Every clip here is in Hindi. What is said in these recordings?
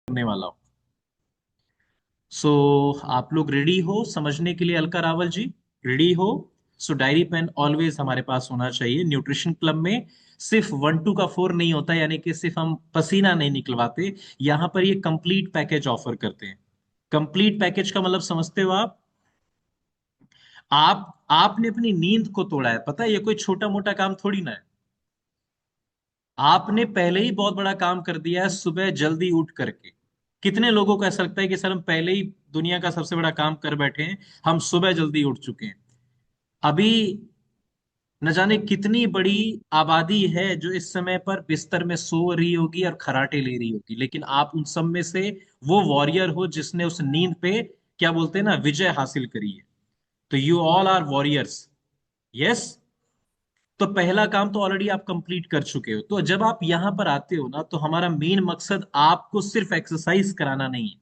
करने वाला हूँ। सो आप लोग रेडी हो समझने के लिए? अलका रावल जी, रेडी हो? सो डायरी पेन ऑलवेज हमारे पास होना चाहिए। न्यूट्रिशन क्लब में सिर्फ 1 2 का 4 नहीं होता, यानी कि सिर्फ हम पसीना नहीं निकलवाते। यहाँ पर ये कंप्लीट पैकेज ऑफर करते हैं। कंप्लीट पैकेज का मतलब समझते हो आपने अपनी नींद को तोड़ा है, पता है? ये कोई छोटा मोटा काम थोड़ी ना है। आपने पहले ही बहुत बड़ा काम कर दिया है सुबह जल्दी उठ करके। कितने लोगों को ऐसा लगता है कि सर हम पहले ही दुनिया का सबसे बड़ा काम कर बैठे हैं, हम सुबह जल्दी उठ चुके हैं। अभी न जाने कितनी बड़ी आबादी है जो इस समय पर बिस्तर में सो रही होगी और खर्राटे ले रही होगी, लेकिन आप उन सब में से वो वॉरियर हो जिसने उस नींद पे, क्या बोलते हैं ना, विजय हासिल करी है। तो you all are warriors. Yes. तो पहला काम तो ऑलरेडी आप कंप्लीट कर चुके हो। तो जब आप यहां पर आते हो ना, तो हमारा मेन मकसद आपको सिर्फ एक्सरसाइज कराना नहीं है।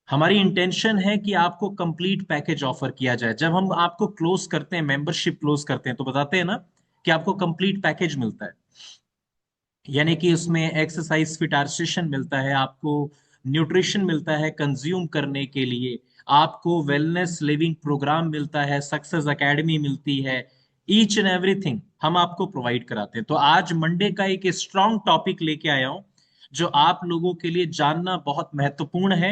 हमारी इंटेंशन है कि आपको कंप्लीट पैकेज ऑफर किया जाए। जब हम आपको क्लोज करते हैं, मेंबरशिप क्लोज करते हैं, तो बताते हैं ना कि आपको कंप्लीट पैकेज मिलता है। यानी कि उसमें एक्सरसाइज फिटार्सेशन मिलता है आपको, न्यूट्रिशन मिलता है कंज्यूम करने के लिए, आपको वेलनेस लिविंग प्रोग्राम मिलता है, सक्सेस एकेडमी मिलती है। ईच एंड एवरीथिंग हम आपको प्रोवाइड कराते हैं। तो आज मंडे का एक स्ट्रॉन्ग टॉपिक लेके आया हूं जो आप लोगों के लिए जानना बहुत महत्वपूर्ण है।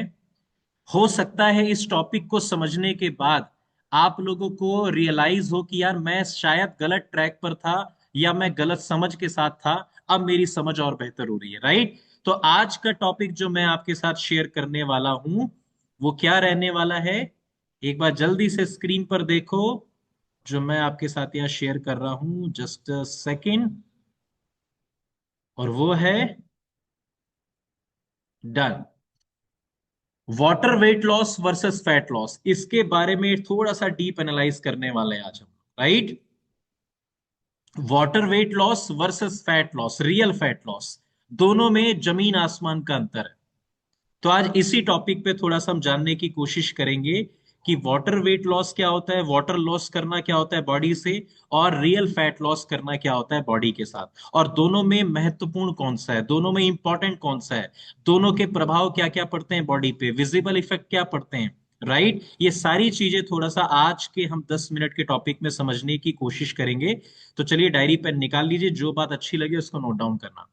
हो सकता है इस टॉपिक को समझने के बाद आप लोगों को रियलाइज हो कि यार मैं शायद गलत ट्रैक पर था, या मैं गलत समझ के साथ था। अब मेरी समझ और बेहतर हो रही है, राइट? तो आज का टॉपिक जो मैं आपके साथ शेयर करने वाला हूं, वो क्या रहने वाला है? एक बार जल्दी से स्क्रीन पर देखो जो मैं आपके साथ यहाँ शेयर कर रहा हूं, जस्ट सेकेंड। और वो है done. Water weight loss versus fat loss, इसके बारे में थोड़ा सा डीप एनालाइज करने वाले हैं आज हम, right? Water weight loss versus fat loss, real fat loss, दोनों में जमीन आसमान का अंतर है। तो आज इसी टॉपिक पे थोड़ा सा हम जानने की कोशिश करेंगे कि वाटर वेट लॉस क्या होता है, वाटर लॉस करना क्या होता है बॉडी से, और रियल फैट लॉस करना क्या होता है बॉडी के साथ, और दोनों में महत्वपूर्ण कौन सा है, दोनों में इंपॉर्टेंट कौन सा है, दोनों के प्रभाव क्या क्या पड़ते हैं बॉडी पे, विजिबल इफेक्ट क्या पड़ते हैं, राइट? ये सारी चीजें थोड़ा सा आज के हम 10 मिनट के टॉपिक में समझने की कोशिश करेंगे। तो चलिए डायरी पेन निकाल लीजिए, जो बात अच्छी लगे उसको नोट डाउन करना।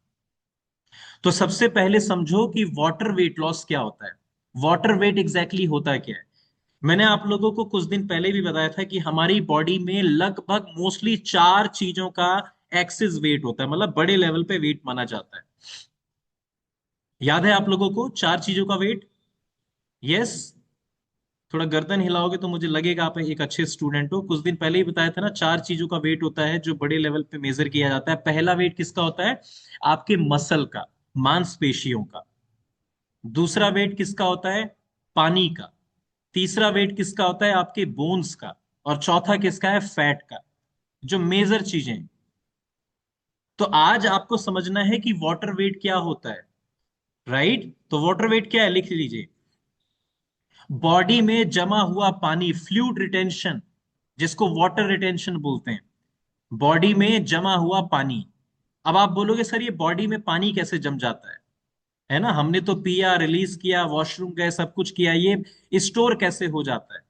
तो सबसे पहले समझो कि वाटर वेट लॉस क्या होता है। वाटर वेट एग्जैक्टली होता क्या है? मैंने आप लोगों को कुछ दिन पहले भी बताया था कि हमारी बॉडी में लगभग मोस्टली 4 चीजों का एक्सिस वेट होता है, मतलब बड़े लेवल पे वेट माना जाता है। याद है आप लोगों को 4 चीजों का वेट? यस। थोड़ा गर्दन हिलाओगे तो मुझे लगेगा आप एक अच्छे स्टूडेंट हो। कुछ दिन पहले ही बताया था ना, 4 चीजों का वेट होता है जो बड़े लेवल पे मेजर किया जाता है। पहला वेट किसका होता है? आपके मसल का, मांसपेशियों का। दूसरा वेट किसका होता है? पानी का। तीसरा वेट किसका होता है? आपके बोन्स का। और चौथा किसका है? फैट का। जो मेजर चीजें हैं। तो आज आपको समझना है कि वाटर वेट क्या होता है, राइट? तो वाटर वेट क्या है, लिख लीजिए। बॉडी में जमा हुआ पानी, फ्लूइड रिटेंशन, जिसको वाटर रिटेंशन बोलते हैं। बॉडी में जमा हुआ पानी। अब आप बोलोगे सर ये बॉडी में पानी कैसे जम जाता है ना, हमने तो पिया, रिलीज किया, वॉशरूम गए, सब कुछ किया, ये स्टोर कैसे हो जाता है?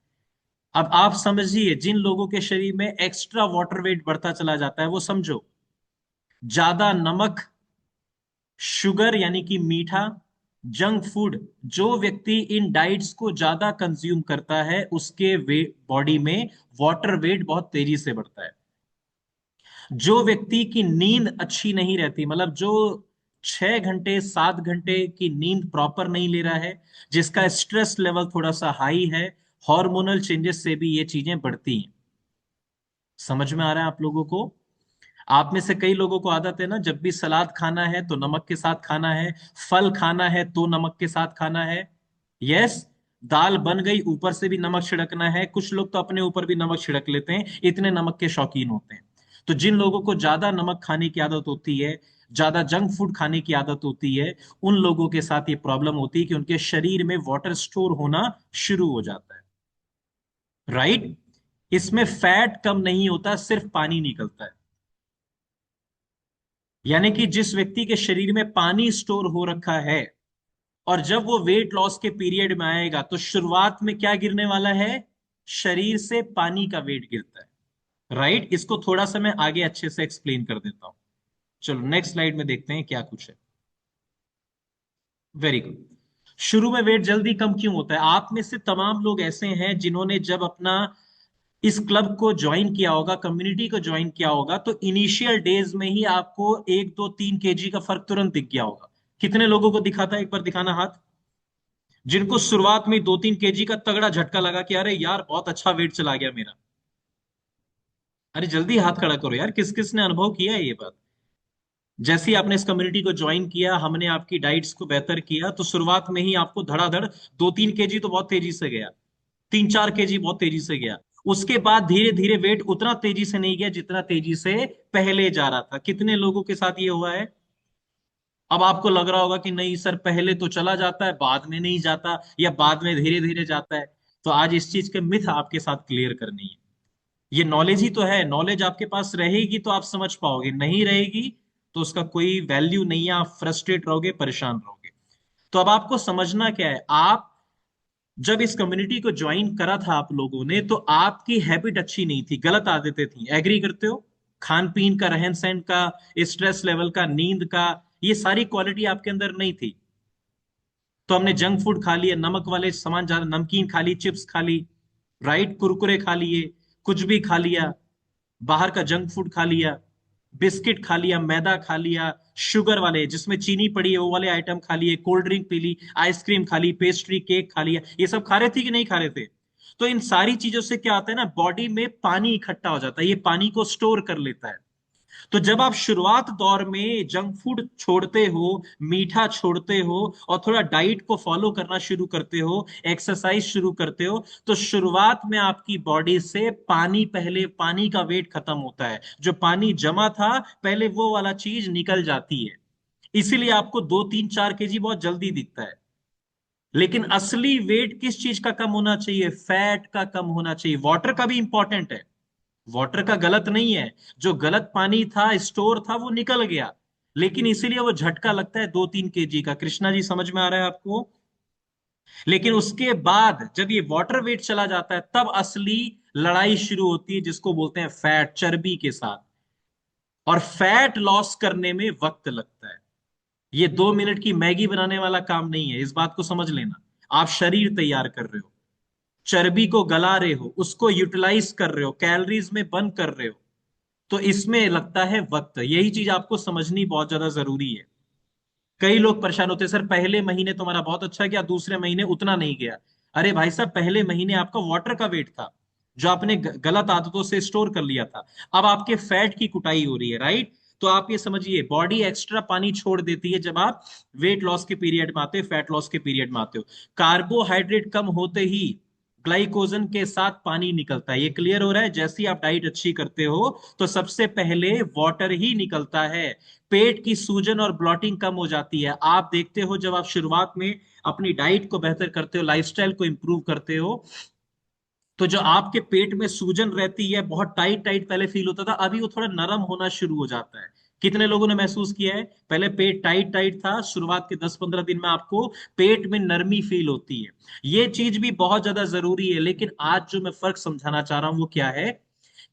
अब आप समझिए, जिन लोगों के शरीर में एक्स्ट्रा वाटर वेट बढ़ता चला जाता है, वो समझो ज्यादा नमक, शुगर यानी कि मीठा, जंक फूड, जो व्यक्ति इन डाइट्स को ज्यादा कंज्यूम करता है उसके वेट, बॉडी में वाटर वेट बहुत तेजी से बढ़ता है। जो व्यक्ति की नींद अच्छी नहीं रहती, मतलब जो 6 घंटे 7 घंटे की नींद प्रॉपर नहीं ले रहा है, जिसका स्ट्रेस लेवल थोड़ा सा हाई है, हार्मोनल चेंजेस से भी ये चीजें बढ़ती हैं। समझ में आ रहा है आप लोगों को? आप में से कई लोगों को आदत है ना, जब भी सलाद खाना है तो नमक के साथ खाना है, फल खाना है तो नमक के साथ खाना है। यस। दाल बन गई, ऊपर से भी नमक छिड़कना है। कुछ लोग तो अपने ऊपर भी नमक छिड़क लेते हैं, इतने नमक के शौकीन होते हैं। तो जिन लोगों को ज्यादा नमक खाने की आदत होती है, ज्यादा जंक फूड खाने की आदत होती है, उन लोगों के साथ ये प्रॉब्लम होती है कि उनके शरीर में वाटर स्टोर होना शुरू हो जाता है, राइट? इसमें फैट कम नहीं होता, सिर्फ पानी निकलता है। यानी कि जिस व्यक्ति के शरीर में पानी स्टोर हो रखा है और जब वो वेट लॉस के पीरियड में आएगा तो शुरुआत में क्या गिरने वाला है? शरीर से पानी का वेट गिरता है, राइट। इसको थोड़ा सा मैं आगे अच्छे से एक्सप्लेन कर देता हूं। चलो नेक्स्ट स्लाइड में देखते हैं क्या कुछ है। Very good. शुरू में वेट जल्दी कम क्यों होता है? आप में से तमाम लोग ऐसे हैं जिन्होंने जब अपना इस क्लब को ज्वाइन किया होगा, कम्युनिटी को ज्वाइन किया होगा, तो इनिशियल डेज में ही आपको 1 2 3 केजी का फर्क तुरंत दिख गया होगा। कितने लोगों को दिखा था? एक बार दिखाना हाथ। जिनको शुरुआत में 2 3 केजी का तगड़ा झटका लगा कि अरे यार बहुत अच्छा वेट चला गया मेरा। अरे जल्दी हाथ खड़ा करो यार, किस किस ने अनुभव किया है ये बात? जैसे ही आपने इस कम्युनिटी को ज्वाइन किया, हमने आपकी डाइट्स को बेहतर किया, तो शुरुआत में ही आपको धड़ाधड़ 2 3 केजी तो बहुत तेजी से गया, 3 4 केजी बहुत तेजी से गया। उसके बाद धीरे धीरे वेट उतना तेजी से नहीं गया जितना तेजी से पहले जा रहा था। कितने लोगों के साथ ये हुआ है? अब आपको लग रहा होगा कि नहीं सर, पहले तो चला जाता है बाद में नहीं जाता, या बाद में धीरे धीरे जाता है। तो आज इस चीज के मिथ आपके साथ क्लियर करनी है। ये नॉलेज ही तो है, नॉलेज आपके पास रहेगी तो आप समझ पाओगे, नहीं रहेगी तो उसका कोई वैल्यू नहीं है, आप फ्रस्ट्रेट रहोगे, परेशान रहोगे। तो अब आपको समझना क्या है, आप जब इस कम्युनिटी को ज्वाइन करा था आप लोगों ने, तो आपकी हैबिट अच्छी नहीं थी, गलत आदतें थी, एग्री करते हो? खान पीन का, रहन सहन का, स्ट्रेस लेवल का, नींद का, ये सारी क्वालिटी आपके अंदर नहीं थी। तो हमने जंक फूड खा लिया, नमक वाले सामान ज्यादा, नमकीन खा ली, चिप्स खा ली, राइट, कुरकुरे खा लिए, कुछ भी खा लिया, बाहर का जंक फूड खा लिया, बिस्किट खा लिया, मैदा खा लिया, शुगर वाले जिसमें चीनी पड़ी है वो वाले आइटम खा लिए, कोल्ड ड्रिंक पी ली, आइसक्रीम खा ली, पेस्ट्री, केक खा लिया। ये सब खा रहे थे कि नहीं खा रहे थे? तो इन सारी चीजों से क्या होता है ना, बॉडी में पानी इकट्ठा हो जाता है, ये पानी को स्टोर कर लेता है। तो जब आप शुरुआत दौर में जंक फूड छोड़ते हो, मीठा छोड़ते हो, और थोड़ा डाइट को फॉलो करना शुरू करते हो, एक्सरसाइज शुरू करते हो, तो शुरुआत में आपकी बॉडी से पानी, पहले पानी का वेट खत्म होता है, जो पानी जमा था पहले वो वाला चीज निकल जाती है। इसीलिए आपको 2 3 4 केजी बहुत जल्दी दिखता है। लेकिन असली वेट किस चीज का कम होना चाहिए? फैट का कम होना चाहिए। वाटर का भी इंपॉर्टेंट है, वाटर का गलत नहीं है। जो गलत पानी था, स्टोर था, वो निकल गया, लेकिन इसीलिए वो झटका लगता है 2 3 केजी का। कृष्णा जी समझ में आ रहा है आपको? लेकिन उसके बाद जब ये वाटर वेट चला जाता है, तब असली लड़ाई शुरू होती है, जिसको बोलते हैं फैट, चर्बी के साथ। और फैट लॉस करने में वक्त लगता है। ये 2 मिनट की मैगी बनाने वाला काम नहीं है, इस बात को समझ लेना। आप शरीर तैयार कर रहे हो, चर्बी को गला रहे हो, उसको यूटिलाइज कर रहे हो, कैलोरीज में बर्न कर रहे हो, तो इसमें लगता है वक्त। यही चीज आपको समझनी बहुत ज्यादा जरूरी है। कई लोग परेशान होते हैं, सर पहले महीने तुम्हारा बहुत अच्छा गया, दूसरे महीने उतना नहीं गया। अरे भाई साहब, पहले महीने आपका वाटर का वेट था, जो आपने गलत आदतों से स्टोर कर लिया था। अब आपके फैट की कुटाई हो रही है, राइट। तो आप ये समझिए, बॉडी एक्स्ट्रा पानी छोड़ देती है जब आप वेट लॉस के पीरियड में आते हो, फैट लॉस के पीरियड में आते हो। कार्बोहाइड्रेट कम होते ही ग्लाइकोजन के साथ पानी निकलता है। ये क्लियर हो रहा है? जैसे ही आप डाइट अच्छी करते हो, तो सबसे पहले वाटर ही निकलता है। पेट की सूजन और ब्लॉटिंग कम हो जाती है। आप देखते हो, जब आप शुरुआत में अपनी डाइट को बेहतर करते हो, लाइफस्टाइल को इंप्रूव करते हो, तो जो आपके पेट में सूजन रहती है, बहुत टाइट टाइट पहले फील होता था, अभी वो थोड़ा नरम होना शुरू हो जाता है। कितने लोगों ने महसूस किया है? पहले पेट टाइट टाइट था, शुरुआत के 10 15 दिन में आपको पेट में नरमी फील होती है। ये चीज भी बहुत ज्यादा जरूरी है। लेकिन आज जो मैं फर्क समझाना चाह रहा हूं वो क्या है,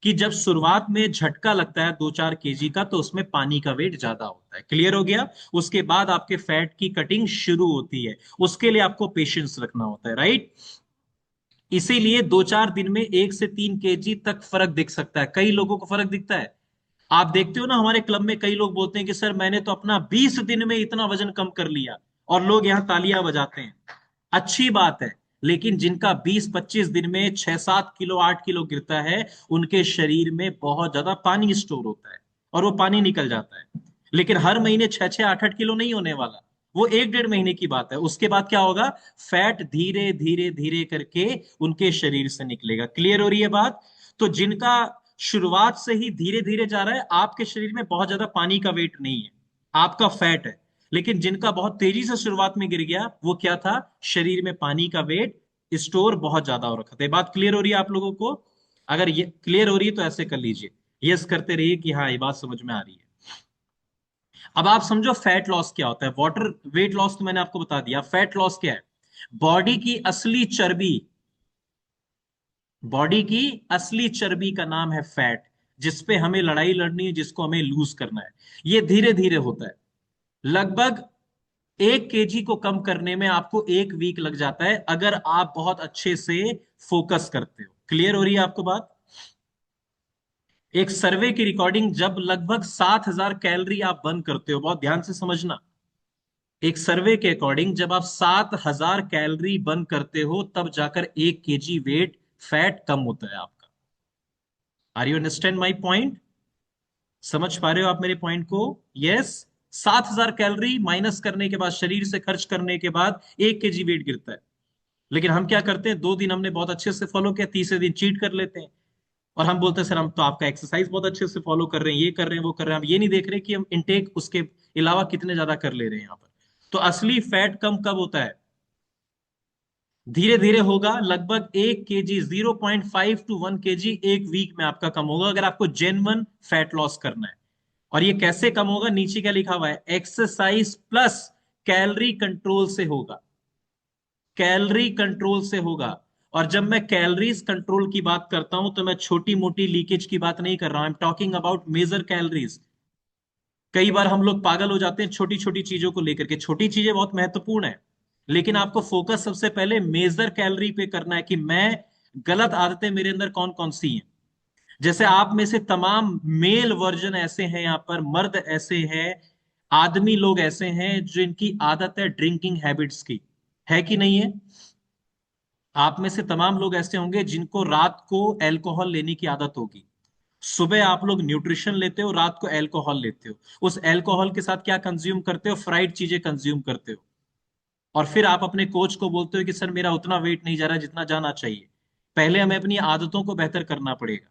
कि जब शुरुआत में झटका लगता है 2 4 केजी का, तो उसमें पानी का वेट ज्यादा होता है। क्लियर हो गया? उसके बाद आपके फैट की कटिंग शुरू होती है, उसके लिए आपको पेशेंस रखना होता है, राइट। इसीलिए 2 4 दिन में 1 से 3 केजी तक फर्क दिख सकता है। कई लोगों को फर्क दिखता है। आप देखते हो ना, हमारे क्लब में कई लोग बोलते हैं कि सर मैंने तो अपना 20 दिन में इतना वजन कम कर लिया, और लोग यहाँ तालियां बजाते हैं। अच्छी बात है। लेकिन जिनका 20 25 दिन में 6 7 किलो 8 किलो गिरता है, उनके शरीर में बहुत ज्यादा पानी स्टोर होता है, और वो पानी निकल जाता है। लेकिन हर महीने 6 6 8 8 किलो नहीं होने वाला। वो 1 1.5 महीने की बात है। उसके बाद क्या होगा? फैट धीरे धीरे धीरे करके उनके शरीर से निकलेगा। क्लियर हो रही है बात? तो जिनका शुरुआत से ही धीरे धीरे जा रहा है, आपके शरीर में बहुत ज्यादा पानी का वेट नहीं है, आपका फैट है। लेकिन जिनका बहुत तेजी से शुरुआत में गिर गया, वो क्या था? शरीर में पानी का वेट स्टोर बहुत ज्यादा हो रखा था। ये बात क्लियर हो रही है आप लोगों को? अगर ये क्लियर हो रही है तो ऐसे कर लीजिए, यस करते रहिए कि हाँ ये बात समझ में आ रही है। अब आप समझो फैट लॉस क्या होता है। वाटर वेट लॉस तो मैंने आपको बता दिया, फैट लॉस क्या है? बॉडी की असली चर्बी, बॉडी की असली चर्बी का नाम है फैट, जिसपे हमें लड़ाई लड़नी है, जिसको हमें लूज करना है। ये धीरे धीरे होता है। लगभग 1 केजी को कम करने में आपको 1 वीक लग जाता है, अगर आप बहुत अच्छे से फोकस करते हो। क्लियर हो रही है आपको बात? एक सर्वे की रिकॉर्डिंग, जब लगभग 7,000 कैलोरी आप बर्न करते हो, बहुत ध्यान से समझना। एक सर्वे के अकॉर्डिंग जब आप 7,000 कैलोरी बर्न करते हो, तब जाकर 1 केजी वेट फैट कम होता है आपका। Are you understand my point? समझ पा रहे हो आप मेरे पॉइंट को? यस। 7,000 कैलोरी माइनस करने के बाद, शरीर से खर्च करने के बाद 1 केजी वेट गिरता है। लेकिन हम क्या करते हैं, 2 दिन हमने बहुत अच्छे से फॉलो किया, तीसरे दिन चीट कर लेते हैं। और हम बोलते हैं सर हम तो आपका एक्सरसाइज बहुत अच्छे से फॉलो कर रहे हैं, ये कर रहे हैं, वो कर रहे हैं, हम ये नहीं देख रहे कि हम इनटेक उसके अलावा कितने ज्यादा कर ले रहे हैं यहाँ पर। तो असली फैट कम कब होता है? धीरे धीरे होगा। लगभग 1 केजी, 0.5 to 1 केजी 1 वीक में आपका कम होगा, अगर आपको जेन्युइन फैट लॉस करना है। और ये कैसे कम होगा? नीचे क्या लिखा हुआ है, एक्सरसाइज प्लस कैलोरी कंट्रोल से होगा। कैलोरी कंट्रोल से होगा। और जब मैं कैलोरीज कंट्रोल की बात करता हूं, तो मैं छोटी मोटी लीकेज की बात नहीं कर रहा हूं, I am talking about major calories. कई बार हम लोग पागल हो जाते हैं छोटी छोटी चीजों को लेकर के। छोटी चीजें बहुत महत्वपूर्ण है, लेकिन आपको फोकस सबसे पहले मेजर कैलोरी पे करना है कि मैं गलत आदतें मेरे अंदर कौन कौन सी हैं। जैसे आप में से तमाम मेल वर्जन ऐसे हैं, यहाँ पर मर्द ऐसे हैं, आदमी लोग ऐसे हैं जिनकी आदत है ड्रिंकिंग हैबिट्स की, है कि नहीं है? आप में से तमाम लोग ऐसे होंगे जिनको रात को अल्कोहल लेने की आदत होगी। सुबह आप लोग न्यूट्रिशन लेते हो, रात को अल्कोहल लेते हो। उस अल्कोहल के साथ क्या कंज्यूम करते हो? फ्राइड चीजें कंज्यूम करते हो। और फिर आप अपने कोच को बोलते हो कि सर मेरा उतना वेट नहीं जा रहा जितना जाना चाहिए। पहले हमें अपनी आदतों को बेहतर करना पड़ेगा।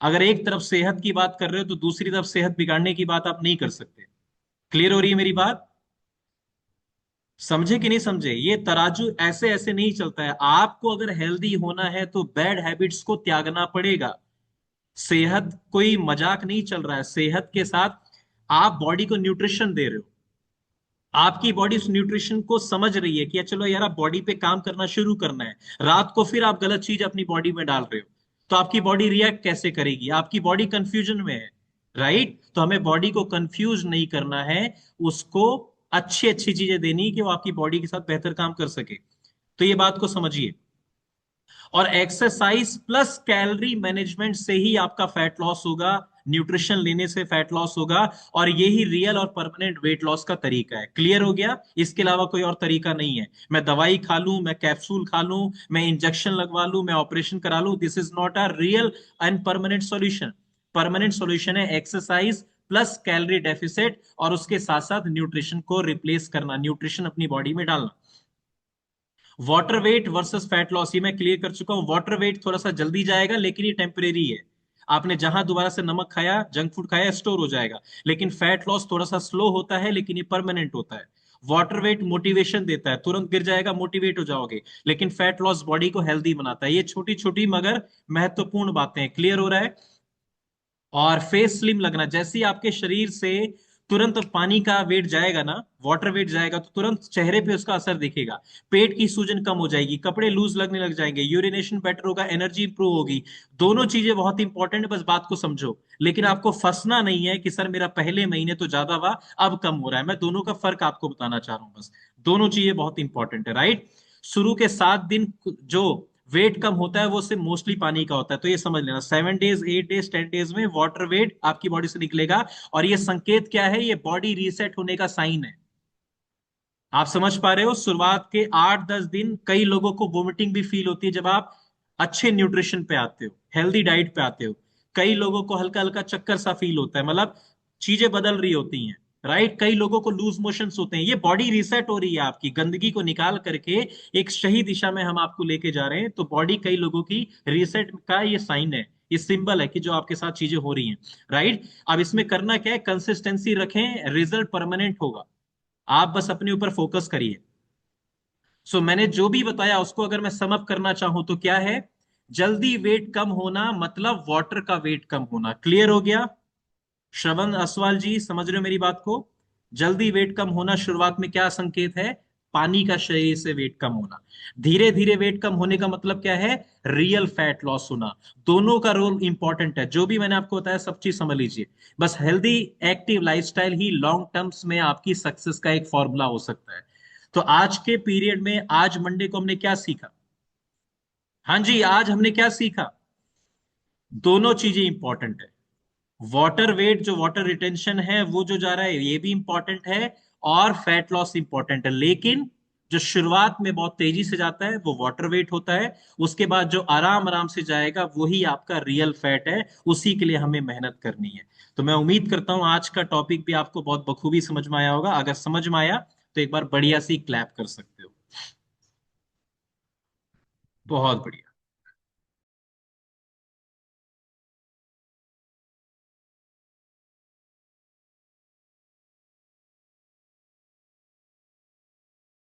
अगर एक तरफ सेहत की बात कर रहे हो, तो दूसरी तरफ सेहत बिगाड़ने की बात आप नहीं कर सकते। क्लियर हो रही है मेरी बात? समझे कि नहीं समझे? ये तराजू ऐसे ऐसे नहीं चलता है। आपको अगर हेल्दी होना है तो बैड हैबिट्स को त्यागना पड़ेगा। सेहत कोई मजाक नहीं चल रहा है। सेहत के साथ आप बॉडी को न्यूट्रिशन दे रहे हो, आपकी बॉडी उस न्यूट्रिशन को समझ रही है कि चलो यार, आप बॉडी पे काम करना शुरू करना है। रात को फिर आप गलत चीज अपनी बॉडी में डाल रहे हो, तो आपकी बॉडी रिएक्ट कैसे करेगी? आपकी बॉडी कंफ्यूजन में है। राइट? तो हमें बॉडी को कंफ्यूज नहीं करना है, उसको अच्छी अच्छी चीजें देनी है कि वो आपकी बॉडी के साथ बेहतर काम कर सके। तो ये बात को समझिए। और एक्सरसाइज प्लस कैलोरी मैनेजमेंट से ही आपका फैट लॉस होगा, न्यूट्रिशन लेने से फैट लॉस होगा। और यही रियल और परमानेंट वेट लॉस का तरीका है। क्लियर हो गया? इसके अलावा कोई और तरीका नहीं है। मैं दवाई खा लूं, मैं कैप्सूल खा लूं, मैं इंजेक्शन लगवा लूं, मैं ऑपरेशन करा लूं, this is not a real and permanent solution. Permanent solution है एक्सरसाइज प्लस कैलोरी डेफिसिट, और उसके साथ साथ न्यूट्रिशन को रिप्लेस करना, न्यूट्रिशन अपनी बॉडी में डालना। Water weight versus fat loss ये मैं क्लियर कर चुका हूं। वाटर वेट थोड़ा सा जल्दी जाएगा, लेकिन ये टेम्परेरी है। आपने जहां दोबारा से नमक खाया, जंक फूड खाया, स्टोर हो जाएगा। लेकिन फैट लॉस थोड़ा सा स्लो होता है, लेकिन ये परमानेंट होता है। वाटर वेट मोटिवेशन देता है, तुरंत गिर जाएगा, मोटिवेट हो जाओगे। लेकिन फैट लॉस बॉडी को हेल्दी बनाता है। ये छोटी छोटी मगर महत्वपूर्ण बातें हैं। क्लियर हो रहा है? और फेस स्लिम लगना, जैसे ही आपके शरीर से तुरंत पानी का वेट जाएगा ना, वाटर वेट जाएगा, तो तुरंत चेहरे पे उसका असर दिखेगा। पेट की सूजन कम हो जाएगी, कपड़े लूज लगने लग जाएंगे, यूरिनेशन बेटर होगा, एनर्जी इंप्रूव होगी। दोनों चीजें बहुत इंपॉर्टेंट है, बस बात को समझो। लेकिन आपको फंसना नहीं है कि सर मेरा पहले महीने तो ज्यादा हुआ, अब कम हो रहा है। मैं दोनों का फर्क आपको बताना चाह रहा हूं बस। दोनों चीजें बहुत इंपॉर्टेंट है। राइट? शुरू के 7 दिन जो वेट कम होता है, वो सिर्फ मोस्टली पानी का होता है। तो ये समझ लेना, 7 डेज, 8 डेज, 10 डेज में वाटर वेट आपकी बॉडी से निकलेगा। और ये संकेत क्या है? ये बॉडी रीसेट होने का साइन है। आप समझ पा रहे हो? शुरुआत के 8-10 दिन कई लोगों को वोमिटिंग भी फील होती है, जब आप अच्छे न्यूट्रिशन पे आते हो, हेल्दी डाइट पे आते हो। कई लोगों को हल्का हल्का चक्कर सा फील होता है, मतलब चीजें बदल रही होती हैं। राइट? कई लोगों को लूज मोशंस होते हैं। ये बॉडी रीसेट हो रही है, आपकी गंदगी को निकाल करके एक सही दिशा में हम आपको लेके जा रहे हैं। तो बॉडी कई लोगों की रीसेट का ये साइन है, ये सिंबल है कि जो आपके साथ चीजें हो रही हैं। राइट? अब इसमें करना क्या है, कंसिस्टेंसी रखें, रिजल्ट परमानेंट होगा। आप बस अपने ऊपर फोकस करिए। सो मैंने जो भी बताया उसको अगर मैं समअप करना चाहूं तो क्या है? जल्दी वेट कम होना मतलब वाटर का वेट कम होना। क्लियर हो गया? श्रवण असवाल जी, समझ रहे हो मेरी बात को? जल्दी वेट कम होना शुरुआत में क्या संकेत है? पानी का शरीर से वेट कम होना। धीरे धीरे वेट कम होने का मतलब क्या है? रियल फैट लॉस होना। दोनों का रोल इंपॉर्टेंट है, जो भी मैंने आपको बताया सब चीज समझ लीजिए। बस हेल्दी एक्टिव लाइफस्टाइल ही लॉन्ग टर्म्स में आपकी सक्सेस का एक फॉर्मूला हो सकता है। तो आज के पीरियड में, आज मंडे को हमने क्या सीखा? हाँ जी, आज हमने क्या सीखा? दोनों चीजें इंपॉर्टेंट है। वाटर वेट, जो वाटर रिटेंशन है वो जो जा रहा है, ये भी इंपॉर्टेंट है। और फैट लॉस इंपॉर्टेंट है, लेकिन जो शुरुआत में बहुत तेजी से जाता है वो वाटर वेट होता है। उसके बाद जो आराम आराम से जाएगा वही आपका रियल फैट है। उसी के लिए हमें मेहनत करनी है। तो मैं उम्मीद करता हूं आज का टॉपिक भी आपको बहुत बखूबी समझ में आया होगा। अगर समझ में आया तो एक बार बढ़िया सी क्लैप कर सकते हो। बहुत बढ़िया।